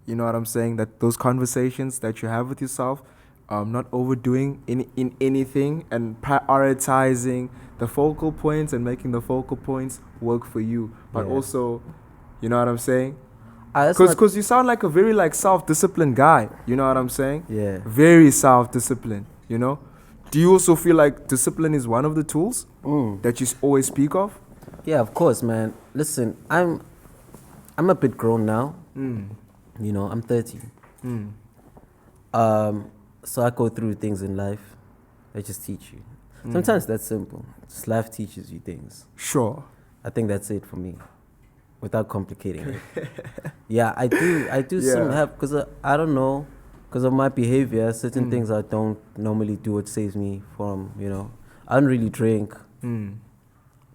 you know what I'm saying, that those conversations that you have with yourself, not overdoing in anything and prioritizing the focal points and making the focal points work for you, but also, you know what I'm saying? Because you sound like a very, like, self-disciplined guy. You know what I'm saying? Yeah. Very self-disciplined, you know? Do you also feel like discipline is one of the tools that you always speak of? Yeah, of course, man. Listen, I'm a bit grown now. You know, I'm 30. So I go through things in life. They just teach you. Sometimes that's simple. Just life teaches you things. Sure. I think that's it for me, without complicating it. Yeah, I do some have, because I don't know, because of my behavior, certain things I don't normally do, what saves me from, you know, I don't really drink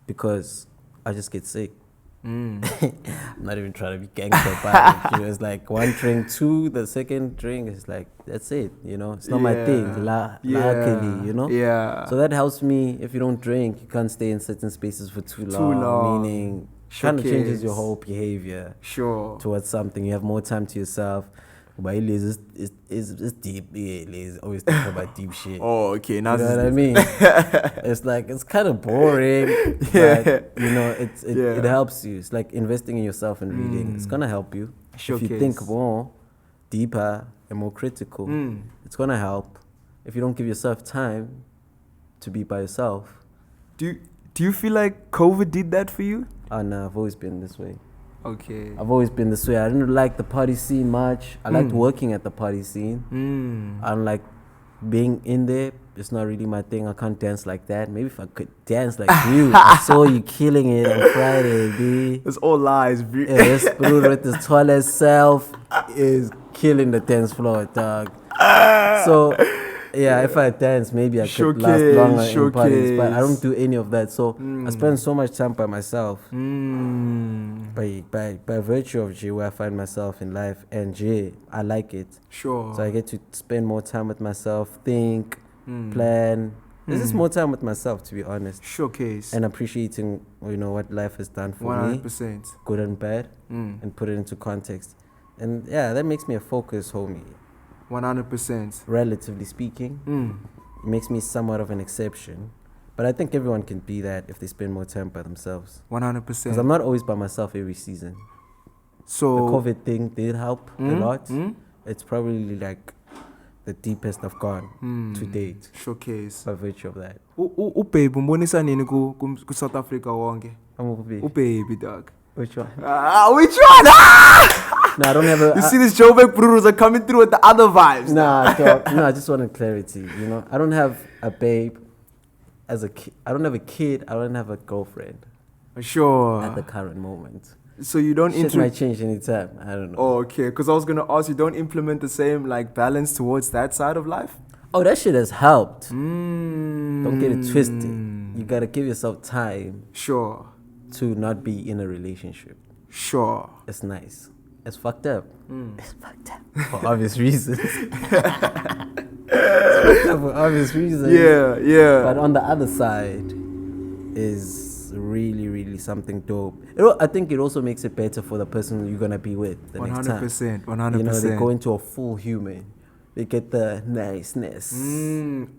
because I just get sick. I'm not even trying to be gangster about it. You know, it's like one drink, two, the second drink is like, that's it, you know. It's not my thing, luckily, you know. Yeah. So that helps me. If you don't drink, you can't stay in certain spaces for too long. Meaning, kind of changes your whole behavior towards something. You have more time to yourself. But it's deep. He's always thinking about deep shit. Oh, okay. Now you know what I mean? It's like, it's kind of boring. But, you know, it helps you. It's like investing in yourself and reading. It's going to help you. If you think more, deeper, and more critical, it's going to help. If you don't give yourself time to be by yourself. Do you feel like COVID did that for you? Oh, no, I've always been this way. Okay. I've always been this way. I didn't like the party scene much. I liked working at the party scene. I don't like being in there. It's not really my thing. I can't dance like that. Maybe if I could dance like you. I saw you killing it on Friday, B. It's all lies, B. Yeah, this dude with his tallest self is killing the dance floor, dog. So, yeah, if I dance, maybe I could last longer in parties. But I don't do any of that. So I spend so much time by myself. By virtue of G, where I find myself in life, and G, I like it. Sure. So I get to spend more time with myself, think, plan. This is more time with myself, to be honest. Showcase. And appreciating, you know, what life has done for 100%. me, good and bad, and put it into context. And yeah, that makes me a focus, homie. 100%. Relatively speaking, it makes me somewhat of an exception. But I think everyone can be that if they spend more time by themselves. 100%. Because I'm not always by myself every season. So the COVID thing did help a lot. It's probably like the deepest I've gone to date. Showcase. By virtue of that. Babe, umbonisa nini ku South Africa wonke? Baby, dog. Which one? Which one? No, I don't have a... You see these Joburg Brewers are coming through with the other vibes. Nah, dog. No, I just wanted clarity, you know. I don't have a babe as a kid. I don't have a kid. I don't have a girlfriend. Sure. At the current moment. So you don't... Shit might change anytime. I don't know. Oh, okay. Because I was going to ask, you don't implement the same, like, balance towards that side of life? Oh, that shit has helped. Don't get it twisted. You got to give yourself time. Sure. To not be in a relationship. Sure. It's nice. It's fucked up. It's fucked up. For obvious reasons. For obvious reasons. Yeah. But on the other side is really, really something dope. I think it also makes it better for the person you're going to be with the 100%, next time. 100%. You know, they go into a full human. They get the niceness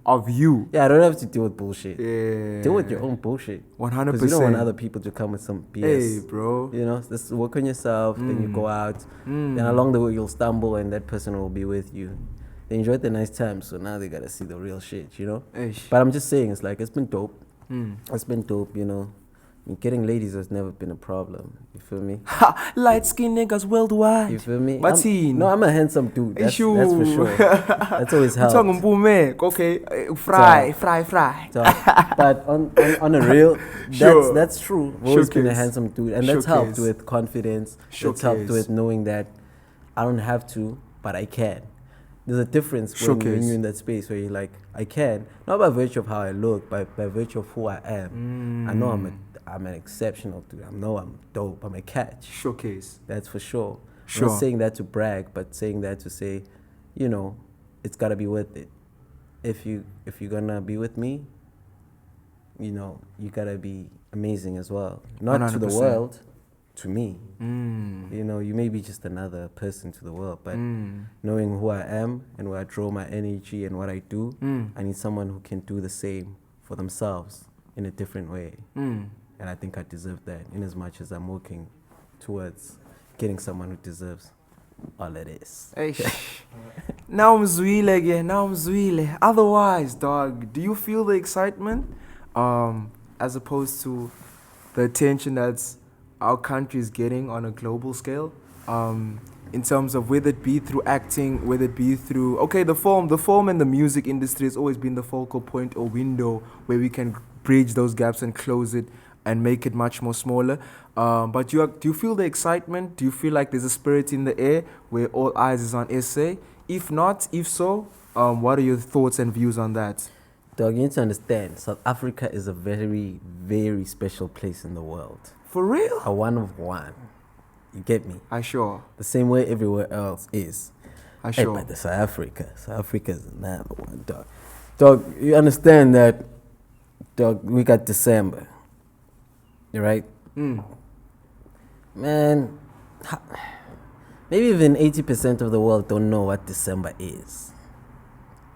of you. Yeah, I don't have to deal with bullshit. Yeah. Deal with your own bullshit. 100%. Because you don't want other people to come with some BS. Hey, bro. You know, just work on yourself, then you go out. Then along the way you'll stumble and that person will be with you. They enjoyed the nice time, so now they gotta see the real shit, you know? Eish. But I'm just saying, it's like, it's been dope. It's been dope, you know? Getting ladies has never been a problem. You feel me? Light-skinned niggas worldwide. You feel me? No, I'm a handsome dude. That's for sure. That's always helped. Okay, fry. So, but on a real, that's true. I've always been a handsome dude. And that's helped with confidence. That's helped with knowing that I don't have to, but I can. There's a difference when you're in that space where you're like, I can. Not by virtue of how I look, but by virtue of who I am. I know I'm an exceptional dude. I know I'm dope. I'm a catch. Showcase. That's for sure. Sure. not saying that to brag, but saying that to say, you know, it's gotta be worth it. If you're gonna be with me, you know, you gotta be amazing as well. Not to the 100%. world, to me. Mm. You know, you may be just another person to the world, but knowing who I am and where I draw my energy and what I do, I need someone who can do the same for themselves in a different way. And I think I deserve that in as much as I'm working towards getting someone who deserves all it is. Eish. Now mzwile again, now mzwile. Otherwise, dog, do you feel the excitement as opposed to the attention that's our country is getting on a global scale? In terms of whether it be through acting, whether it be through, okay, the film and the music industry has always been the focal point or window where we can bridge those gaps and close it and make it much more smaller. But do you feel the excitement? Do you feel like there's a spirit in the air where all eyes is on SA? If not, if so, what are your thoughts and views on that? Dog, you need to understand, South Africa is a very, very special place in the world. For real? A one of one. You get me? I sure. The same way everywhere else is. I Hey, sure. but the South Africa is number one, dog. Dog, you understand that, dog, we got December. You right? Man, maybe even 80% of the world don't know what December is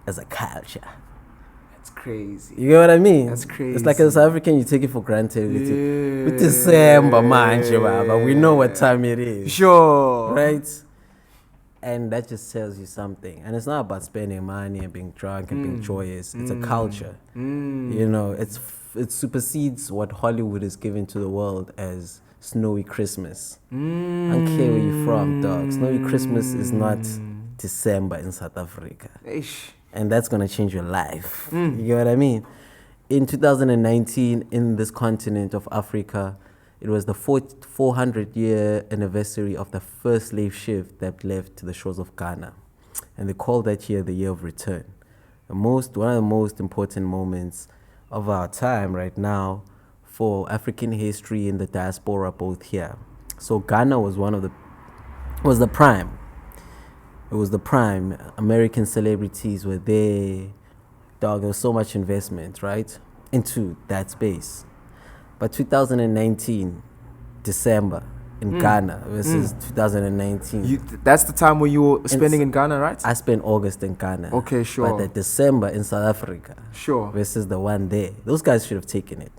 as a culture. That's crazy. You get what I mean? That's crazy. It's like as a South African, you take it for granted. With December, man, but we know what time it is. Sure. Right? And that just tells you something. And it's not about spending money and being drunk and being joyous. It's a culture. You know, it supersedes what Hollywood is giving to the world as snowy Christmas. I don't care where you're from, dog. Snowy Christmas is not December in South Africa. Eish. And that's going to change your life. You get what I mean? In 2019, in this continent of Africa, it was the 400-year anniversary of the first slave ship that left the shores of Ghana. And they called that year the Year of Return. One of the most important moments of our time right now for African history in the diaspora, both here. So Ghana was the prime. It was the prime. American celebrities were there. Dog, there was so much investment, right, into that space. But 2019, December, in Ghana versus 2019. That's the time when you were spending in Ghana, right? I spent August in Ghana. Okay, sure. But the December in South Africa Sure. versus the one there, those guys should have taken it.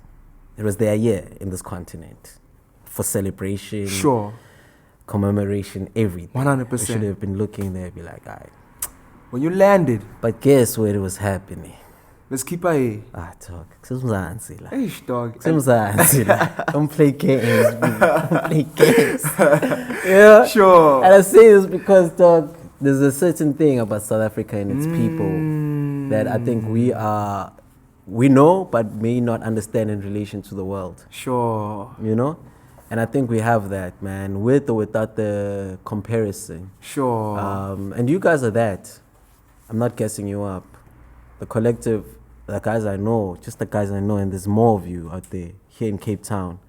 It was their year in this continent for celebration, Sure. commemoration, everything. 100%. They should have been looking there, be like, all right. When you landed, But guess where it was happening? let's keep a Talk. Kusumzansi la. Eish, dog. Kusumzansi la. Don't play games, B. Don't play games. Yeah. Sure. And I say this because, dog, there's a certain thing about South Africa and its people that I think we know, but may not understand in relation to the world. Sure. You know? And I think we have that, man, with or without the comparison. Sure. And you guys are that. I'm not guessing you up. The collective, the guys I know, just the guys I know, and there's more of you out there here in Cape Town,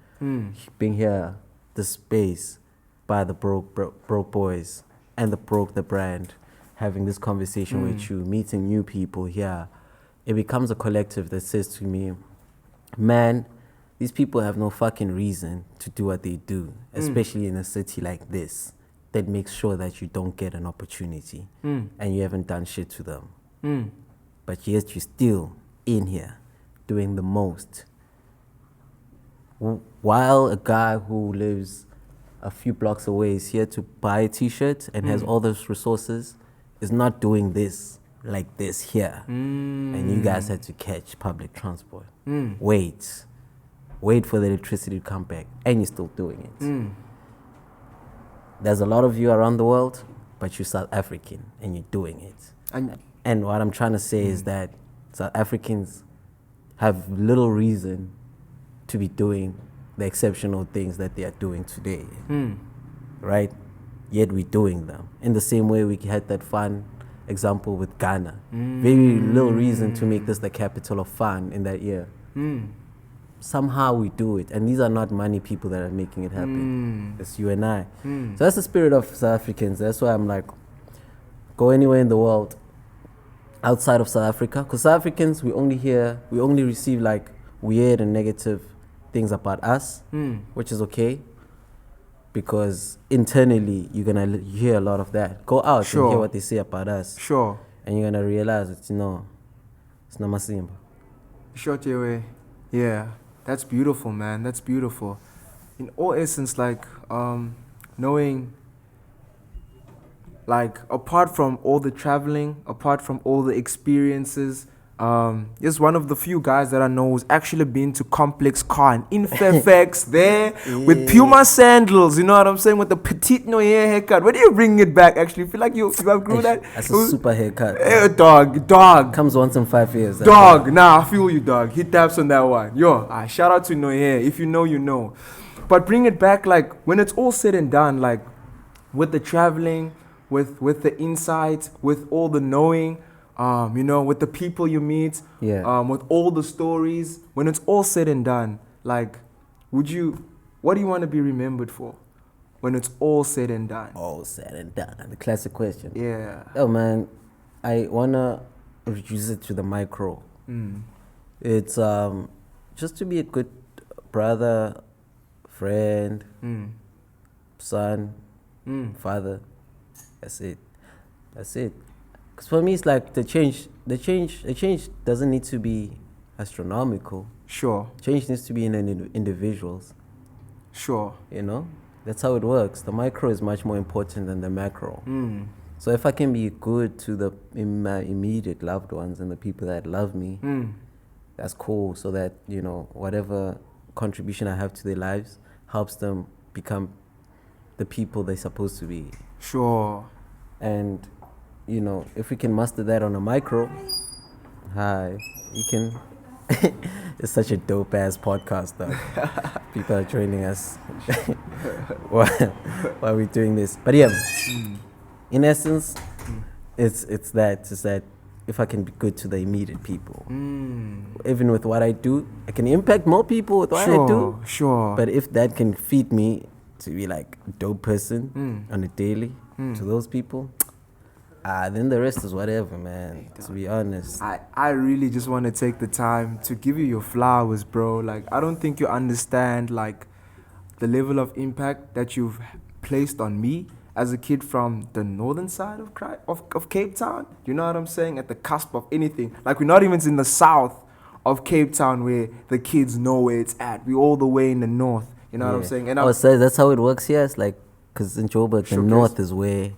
being here, the space, by the broke boys, and the brand, having this conversation with you, meeting new people here. It becomes a collective that says to me, man, these people have no fucking reason to do what they do, especially in a city like this that makes sure that you don't get an opportunity and you haven't done shit to them. But yet you're still in here doing the most. While a guy who lives a few blocks away is here to buy a t-shirt and has all those resources, is not doing this like this here. And you guys had to catch public transport. Wait for the electricity to come back, and you're still doing it. There's a lot of you around the world, but you're South African, and you're doing it. And what I'm trying to say is that South Africans have little reason to be doing the exceptional things that they are doing today, right? Yet we're doing them. In the same way we had that fun example with Ghana. Very little reason to make this the capital of fun in that year. somehow we do it, and these are not money people that are making it happen. It's you and I. So that's the spirit of South Africans. That's why I'm like, go anywhere in the world outside of South Africa, because South Africans, we only receive like weird and negative things about us, which is okay, because internally you're gonna hear a lot of that. Go out and hear what they say about us. Sure. And you're gonna realize it's not Masimba. Short your way. Yeah. That's beautiful, man. That's beautiful. In all essence, like, knowing, like, apart from all the traveling, apart from all the experiences, just one of the few guys that I know who's actually been to Complex Car in Fairfax there with Puma sandals, you know what I'm saying, with the petite Noyer haircut. When do you bring it back, actually? Feel like you outgrew that? That's a super haircut. Dog. Comes once in 5 years. Dog. Nah, I feel you, dog. He taps on that one. Yo, shout out to Noyer. If you know, you know. But bring it back, like, when it's all said and done, like, with the traveling, with the insights, with all the knowing, you know, with the people you meet, with all the stories, when it's all said and done, like, what do you want to be remembered for when it's all said and done? All said and done. The classic question. Yeah. Oh, man, I want to reduce it to the micro. It's just to be a good brother, friend, son, father. That's it. Because for me, it's like the change doesn't need to be astronomical. Sure. Change needs to be in individuals. Sure. You know? That's how it works. The micro is much more important than the macro. So if I can be good to my immediate loved ones and the people that love me, that's cool. So that, you know, whatever contribution I have to their lives helps them become the people they're supposed to be. Sure. And, you know, if we can master that on a micro, you can. It's such a dope ass podcast, though. People are joining us while we're doing this. But yeah, in essence, it's that if I can be good to the immediate people, even with what I do, I can impact more people with what I do. Sure. But if that can feed me to be like a dope person on a daily to those people, then the rest is whatever, man. To be honest, I really just want to take the time to give you your flowers, bro. Like, I don't think you understand, like, the level of impact that you've placed on me as a kid from the northern side of Cape Town. You know what I'm saying? At the cusp of anything. Like, we're not even in the south of Cape Town where the kids know where it's at. We're all the way in the north. You know what I'm saying? And so that's how it works here. It's like, because in Joburg, the north is where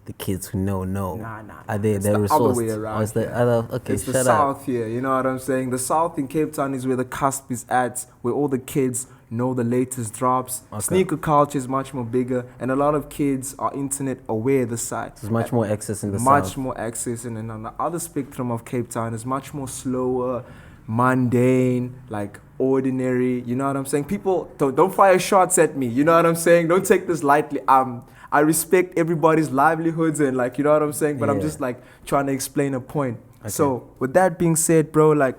the kids who know. Nah. Are they? They're resourced. Other way around. It's the other. Okay, it's the south here. You know what I'm saying? The south in Cape Town is where the cusp is at, where all the kids know the latest drops. Okay. Sneaker culture is much more bigger, and a lot of kids are internet aware. The side. There's much more access in the south. Much more access, and then on the other spectrum of Cape Town is much more slower, mundane, like ordinary. You know what I'm saying? People don't fire shots at me. You know what I'm saying? Don't take this lightly. I respect everybody's livelihoods and, like, you know what I'm saying? But I'm just, like, trying to explain a point. Okay. So with that being said, bro, like,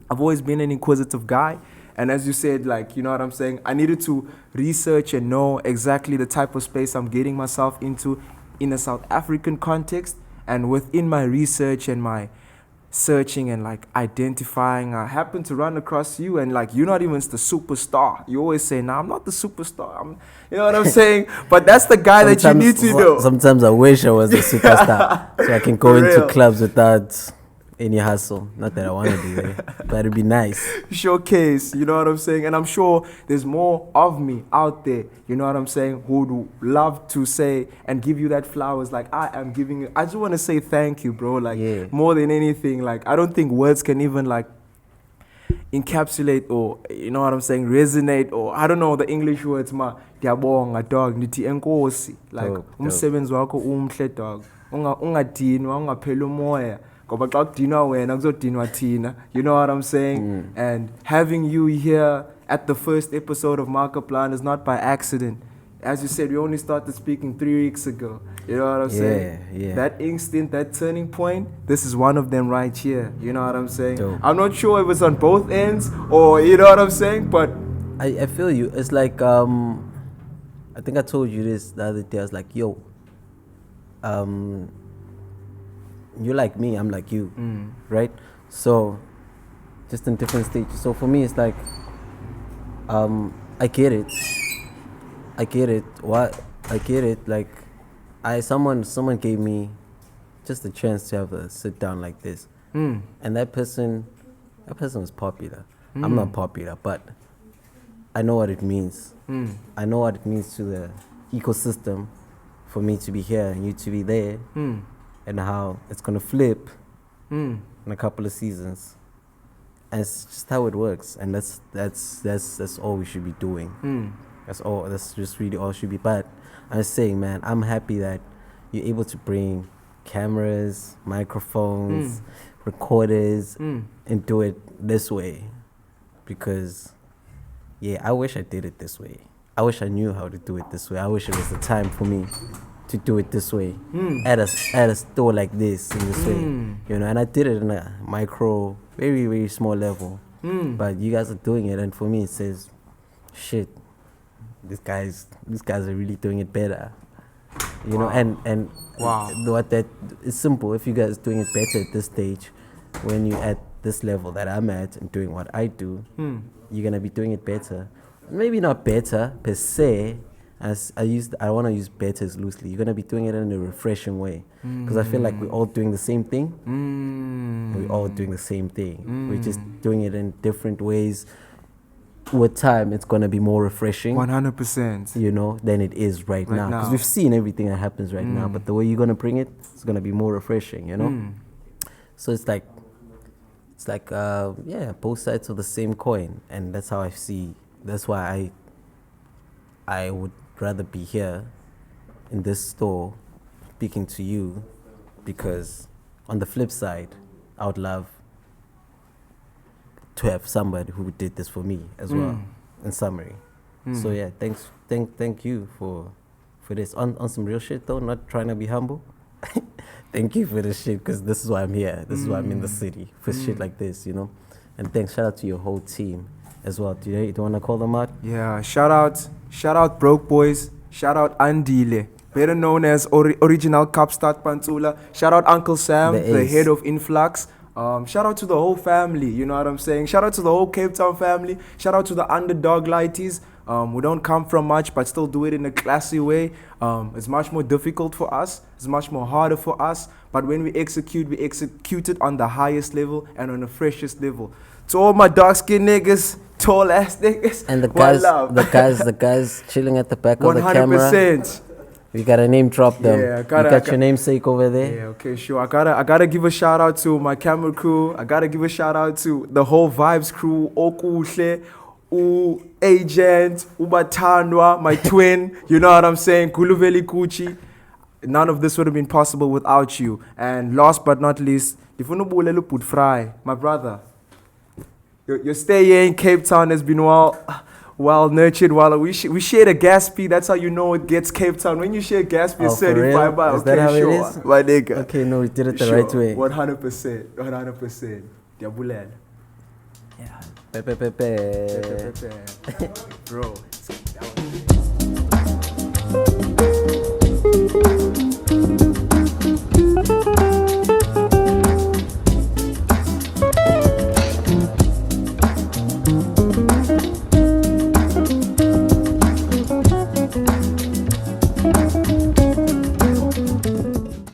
I've always been an inquisitive guy. And as you said, like, you know what I'm saying? I needed to research and know exactly the type of space I'm getting myself into in a South African context. And within my research and my searching and, like, identifying, I happened to run across you, and, like, you're not even the superstar. You always say, nah, I'm not the superstar. You know what I'm saying? But that's the guy that you need to know. Sometimes I wish I was a superstar so I can go into clubs without any hustle. Not that I want to do it, but it'd be nice. Showcase, you know what I'm saying? And I'm sure there's more of me out there, you know what I'm saying, who would love to say and give you that flowers like I am giving you. I just want to say thank you, bro. Like, more than anything, like, I don't think words can even, like, encapsulate or, you know what I'm saying, resonate, or I don't know the English words, ngiyabonga dog, nithi enkosi, like, umsebenzi wakho umhle dog, ungadinwa, ungaphela umoya. Ngoba xa kudinwa wena kuzodinwa thina. You know what I'm saying? And having you here at the first episode of Maak is not by accident. As you said, we only started speaking 3 weeks ago. You know what I'm saying? Yeah. That instant, that turning point, this is one of them right here. You know what I'm saying? Dope. I'm not sure if it's on both ends or, you know what I'm saying, but I feel you. It's like I think I told you this the other day. I was like, yo, you're like me, I'm like you, right? So just in different stages. So for me, it's like I get it. What I get it. Like someone gave me just a chance to have a sit down like this, and that person was popular. I'm not popular, but I know what it means. I know what it means to the ecosystem for me to be here and you to be there, and how it's gonna flip in a couple of seasons. And it's just how it works, and that's all we should be doing. That's just really all should be. But I'm saying, man, I'm happy that you're able to bring cameras, microphones, recorders, and do it this way. Because, yeah, I wish I did it this way. I wish I knew how to do it this way. I wish it was the time for me to do it this way at a store like this in this way, you know. And I did it in a micro, very very small level. But you guys are doing it, and for me it says, shit, these guys are really doing it better, you know. And what that it's simple. If you guys are doing it better at this stage, when you're at this level that I'm at and doing what I do, you're gonna be doing it better. Maybe not better per se. As I want to use better as loosely. You're gonna be doing it in a refreshing way, because I feel like we're all doing the same thing. We're all doing the same thing. We're just doing it in different ways. With time, it's gonna be more refreshing. 100%. You know, than it is right now. Because we've seen everything that happens right now, but the way you're gonna bring it, it's gonna be more refreshing. You know. So it's like both sides of the same coin, and that's how I see. That's why I would rather be here in this store speaking to you, because on the flip side, I would love to have somebody who did this for me as well, in summary. So yeah, thank you for this. On some real shit though, not trying to be humble. Thank you for this shit, because this is why I'm here. This is why I'm in the city, for shit like this, you know. And thanks, shout out to your whole team as well. Do you want to call them out? Yeah, shout out Broke Boys, shout out Andile, better known as Original Kapstad Pantula. Shout out Uncle Sam, the head of Influx. Shout out to the whole family, you know what I'm saying? Shout out to the whole Cape Town family. Shout out to the underdog lighties. We don't come from much, but still do it in a classy way. It's much more difficult for us. It's much more harder for us. But when we execute it on the highest level and on the freshest level. To all my dark skinned niggas, tall ass niggas, and the guys chilling at the back of the camera. 100%. We gotta name drop them. Yeah, you got your namesake over there. Yeah, okay, sure. I gotta give a shout out to my camera crew. I gotta give a shout out to the whole Vibes crew. Okuhle, Agent, Ubatandwa, my twin. You know what I'm saying? Kuluveli Kuchi. None of this would have been possible without you. And last but not least, Difunubulelu Putfry, my brother. Your stay here in Cape Town has been well nurtured. While we shared a gas fee, that's how you know it gets Cape Town. When you share gas fee, it's 35 baht. Is that how sure, it is? My nigga. Okay, no, we did it the right way. 100%. Diabulel. Yeah. Bro.